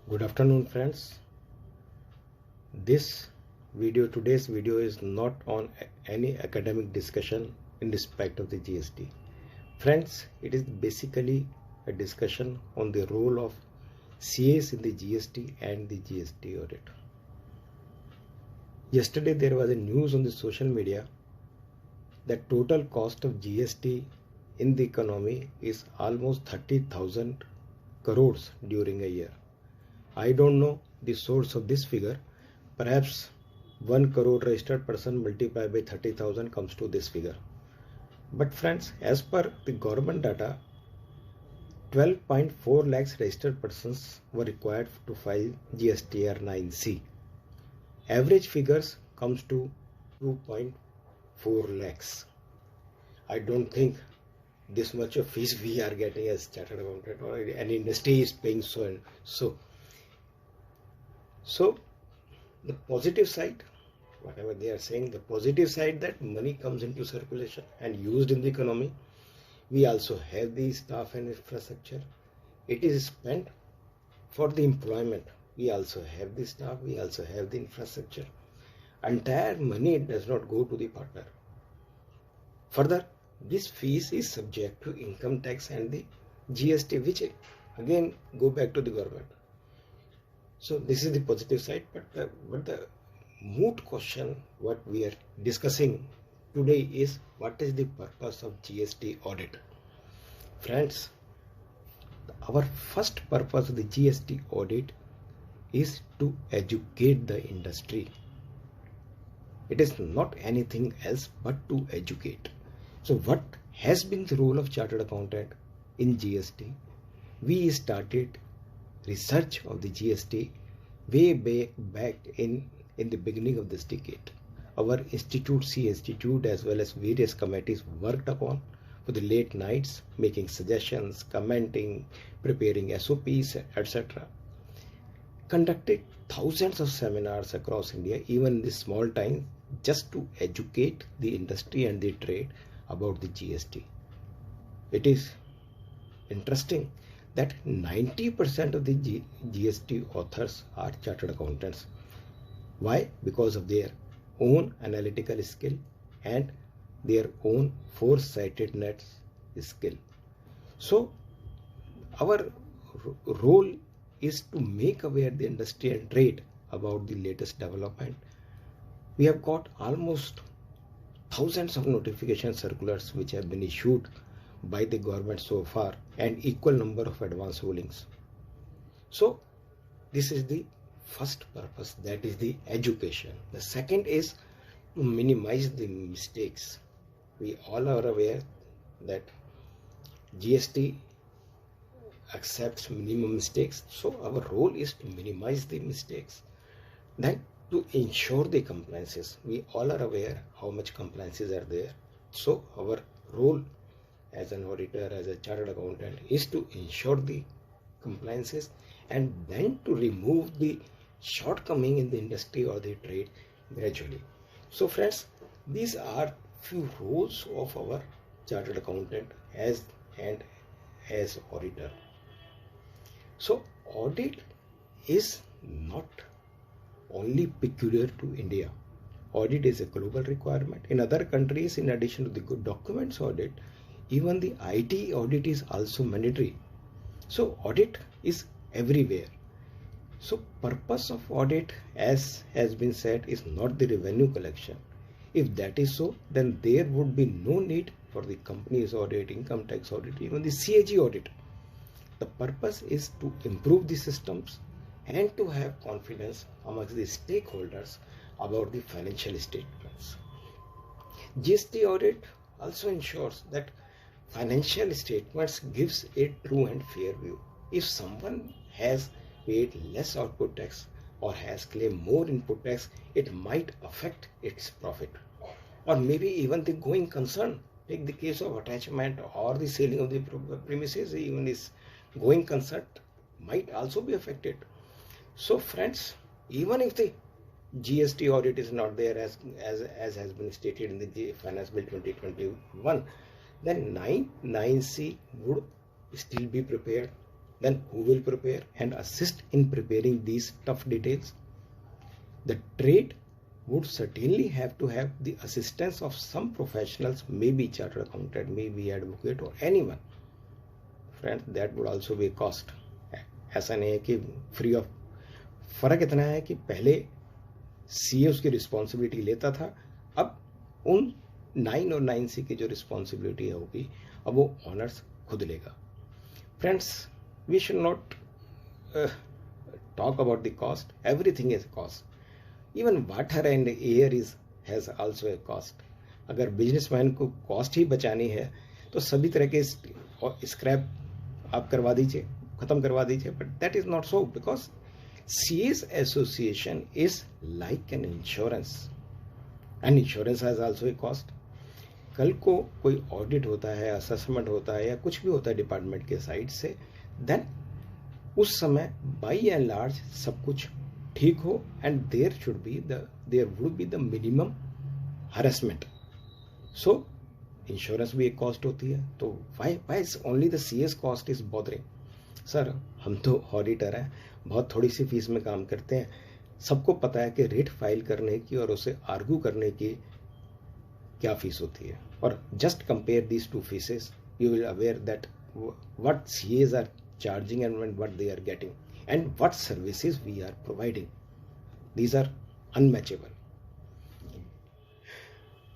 Good afternoon, friends. Today's video is not on any academic discussion in respect of the GST. Friends, it is basically a discussion on the role of CAs in the GST and the GST audit. Yesterday there was a news on the social media that total cost of GST in the economy is almost 30,000 crores during a year. I don't know the source of this figure. Perhaps 1 crore registered person multiplied by 30,000 comes to this figure. But friends, as per the government data, 12.4 lakhs registered persons were required to file GSTR 9C. Average figures comes to 2.4 lakhs. I don't think this much of fees we are getting as chartered accountant or any industry is paying so and so. So the positive side, whatever they are saying, the positive side that money comes into circulation and used in the economy. We also have the staff and infrastructure. It is spent for the employment. We also have the staff, we also have the infrastructure. Entire money does not go to the partner. Further, this fees is subject to income tax and the GST, which again go back to the government. So this is the positive side, but the moot question what we are discussing today is what is the purpose of GST audit. Friends, our first purpose of the GST audit is to educate the industry. It is not anything else but to educate. So what has been the role of chartered accountant in GST? We started research of the GST way back in the beginning of this decade. Our institute, C Institute, as well as various committees worked upon for the late nights, making suggestions, commenting, preparing SOPs, etc. Conducted thousands of seminars across India, even in the small time, just to educate the industry and the trade about the GST. It is interesting that 90% of the GST authors are chartered accountants. Why? Because of their own analytical skill and their own foresightedness skill. So our role is to make aware the industry and trade about the latest development. We have got almost thousands of notification circulars which have been issued by the government so far, and equal number of advance rulings. So this is the first purpose, that is the education. The second is to minimize the mistakes. We all are aware that GST accepts minimum mistakes, so our role is to minimize the mistakes. Then to ensure the compliances. We all are aware how much compliances are there. So our role as an auditor, as a chartered accountant, is to ensure the compliances and then to remove the shortcoming in the industry or the trade gradually. So friends, these are few roles of our chartered accountant as auditor. So audit is not only peculiar to India. Audit is a global requirement. In other countries, in addition to the good documents audit, even the IT audit is also mandatory. So audit is everywhere. So purpose of audit, as has been said, is not the revenue collection. If that is so, then there would be no need for the company's audit, income tax audit, even the CAG audit. The purpose is to improve the systems and to have confidence amongst the stakeholders about the financial statements. GST audit also ensures that financial statements gives a true and fair view. If someone has paid less output tax or has claimed more input tax, it might affect its profit, or maybe even the going concern. Take the case of attachment or the selling of the premises, even this going concern might also be affected. So friends, even if the GST audit is not there as has been stated in the Finance Bill 2021, then 9C would still be prepared then who will prepare and assist in preparing these tough details? The trade would certainly have to have the assistance of some professionals, maybe chartered accountant, maybe advocate or anyone. Friends, that would also be a cost. ऐसा नहीं है कि free of, फर्क इतना है कि पहले CA उसकी रिस्पॉन्सिबिलिटी लेता था, अब उन 9 और 9C की जो रिस्पॉन्सिबिलिटी होगी अब वो ऑनर्स खुद लेगा. Friends, we should not talk about the cost. Everything is cost. Even water and air has also a cost. अगर बिजनेसमैन को कॉस्ट ही बचानी है तो सभी तरह के स्क्रैप आप करवा दीजिए, खत्म करवा दीजिए, but that is not so, because CS association is like an insurance and insurance has also a cost. कल को कोई ऑडिट होता है, असेसमेंट होता है या कुछ भी होता है डिपार्टमेंट के साइड से, देन उस समय बाई एंड लार्ज सब कुछ ठीक हो and there would be the minimum harassment. So insurance भी एक कॉस्ट होती है. तो why is only the CS cost is bothering? Sir, हम तो ऑडिटर हैं, बहुत थोड़ी सी फीस में काम करते हैं. सबको पता है कि रेट फाइल करने की और उसे आर्ग्यू करने की क्या फीस होती है. और just compare these two feeses, you will aware that what CS are charging and what they are getting and what services we are providing. These are unmatchable.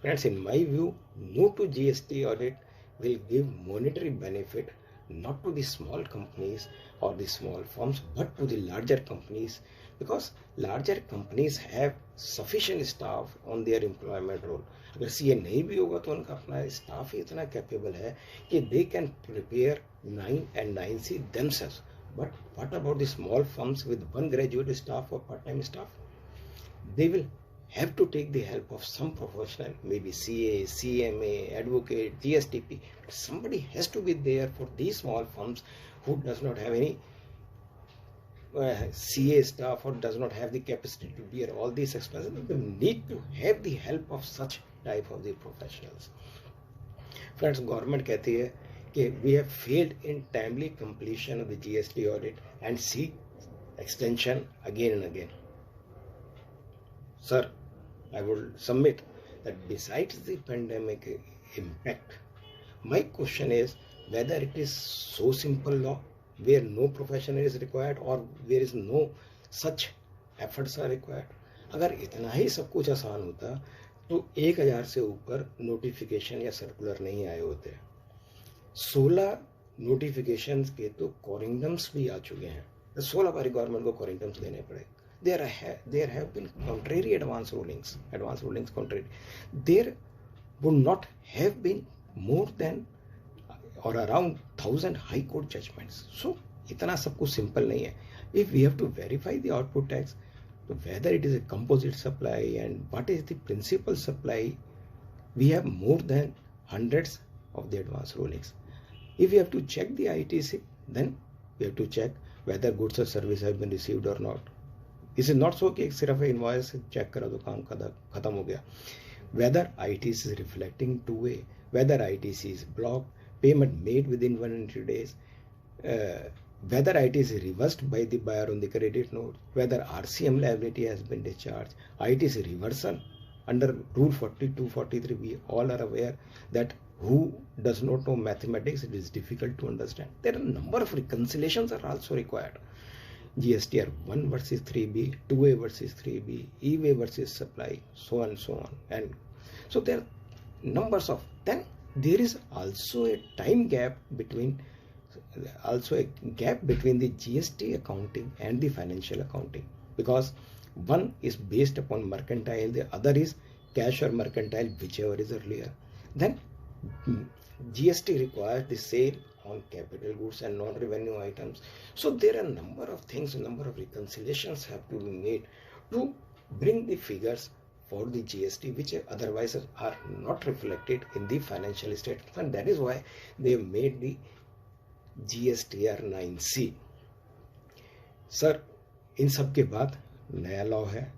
Friends, in my view, no to GST audit will give monetary benefit not to the small companies or the small firms but to the larger companies, because larger companies have sufficient staff on their employment role. अगर CA नहीं भी होगा तो उनका अपना staff ही इतना capable है कि they can prepare 9 and 9C themselves. But what about the small firms with one graduate staff or part-time staff? They will have to take the help of some professional, maybe CA, CMA, advocate, GSTP. Somebody has to be there for these small firms who does not have any CA staff or does not have the capacity to bear all these expenses. They need to have the help of such type of the professionals. Friends, government कहती है कि we have failed in timely completion of the GST audit and seek extension again and again. Sir, I will submit that besides the pandemic impact, my question is whether it is so simple law where no professional is required or where is no such efforts are required. अगर इतना ही सब कुछ आसान होता तो 1000 से ऊपर notification या सर्कुलर नहीं आए होते. 16 नोटिफिकेशन के तो कॉरिंगडम्स भी आ चुके हैं. 16 बारी गवर्नमेंट को कॉरिंगडम्स देने पड़े. There have been contrary advance rulings contrary. There would not have been more than or around 1000 high court judgments. So इतना सब कुछ सिंपल नहीं है. If we have to verify the output tax, whether it is a composite supply and what is the principal supply, we have more than hundreds of the advance rulings. If we have to check the ITC, then we have to check whether goods or service have been received or not. This is not so कि सिर्फ invoice check करा तो काम खत्म हो गया. Whether ITC is reflecting two-way, whether ITC is blocked, payment made within 100 days, whether ITC is reversed by the buyer on the credit note, whether RCM liability has been discharged, ITC reversal under Rule 42, 43. We all are aware that who does not know mathematics, it is difficult to understand. There are a number of reconciliations are also required. GSTR 1 versus 3B, 2A versus 3B, E-way versus supply, so on and so on. And so there are numbers of. Then there is also a time gap between the GST accounting and the financial accounting, because one is based upon mercantile, the other is cash or mercantile, whichever is earlier. Then GST requires the sale on capital goods and non-revenue items. So there are a number of things, a number of reconciliations have to be made to bring the figures for the GST which otherwise are not reflected in the financial statements, and that is why they have made the GSTR 9C. Sir, इन सब के बाद नया law है.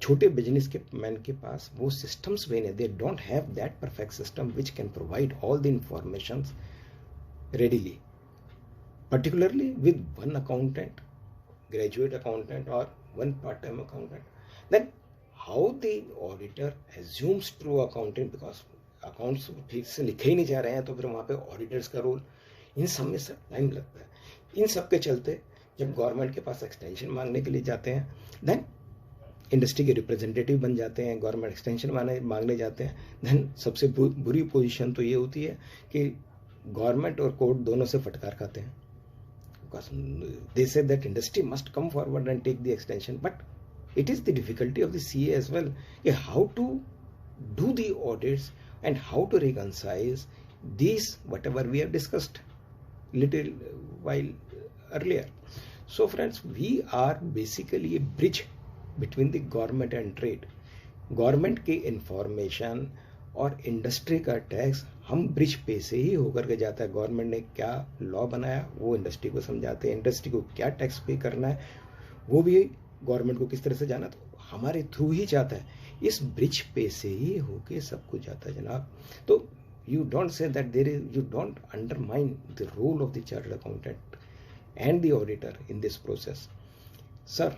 छोटे business के man के पास वो सिस्टम्स भी नहीं. They don't have that perfect system which can provide all the information readily. particularly with one accountant, graduate accountant or one part-time accountant, then how the auditor assumes true accounting, because accounts ठीक से लिखे ही नहीं जा रहे हैं, तो फिर वहाँ पे ऑडिटर्स का रोल, इन सब में सर टाइम लगता है. इन सब के चलते जब गवर्नमेंट के पास एक्सटेंशन मांगने के लिए जाते हैं, देन इंडस्ट्री के रिप्रेजेंटेटिव बन जाते हैं, गवर्नमेंट एक्सटेंशन मांगने जाते हैं, देन सबसे बुरी पोजीशन तो ये होती है कि गवर्नमेंट और कोर्ट दोनों से फटकार खाते हैं. Because they say that industry must come forward and take the extension, but it is the difficulty of the CA as well, how to do the audits and how to reconcile these, whatever we have discussed little while earlier. So friends, we are basically a bridge between the government and trade. Government की information और industry का tax हम bridge पे से ही होकर के जाता है. गवर्नमेंट ने क्या लॉ बनाया वो इंडस्ट्री को समझाते हैं, इंडस्ट्री को क्या टैक्स पे करना है वो भी गवर्नमेंट को किस तरह से जाना, तो हमारे थ्रू ही जाता है. इस ब्रिज पे से ही होके सब कुछ जाता है जनाब. तो you don't say that there is, you don't undermine the role of the chartered accountant and the auditor in this process. Sir,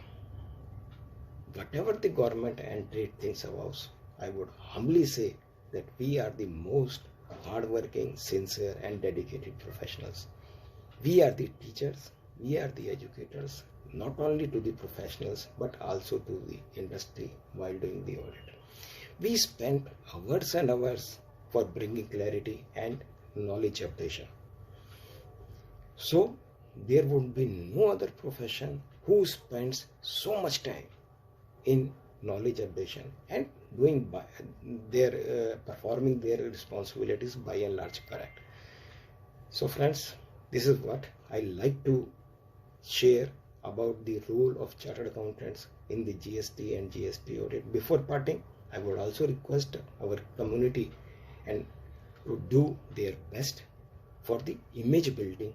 whatever the government and trade thinks of us, I would humbly say that we are the most hardworking, sincere and dedicated professionals. We are the teachers, we are the educators, not only to the professionals but also to the industry while doing the audit. We spend hours and hours for bringing clarity and knowledge updation. So there would be no other profession who spends so much time in knowledge updation and doing performing their responsibilities by and large correct. So friends, this is what I like to share about the role of chartered accountants in the GST and GST audit. Before parting, I would also request our community and to do their best for the image building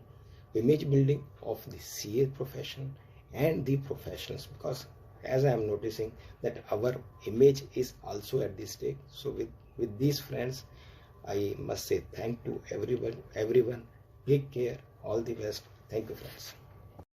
of the CA profession and the professionals, because as I am noticing that our image is also at this stake. So with these friends, I must say thank to everyone. Take care, all the best. Thank you friends.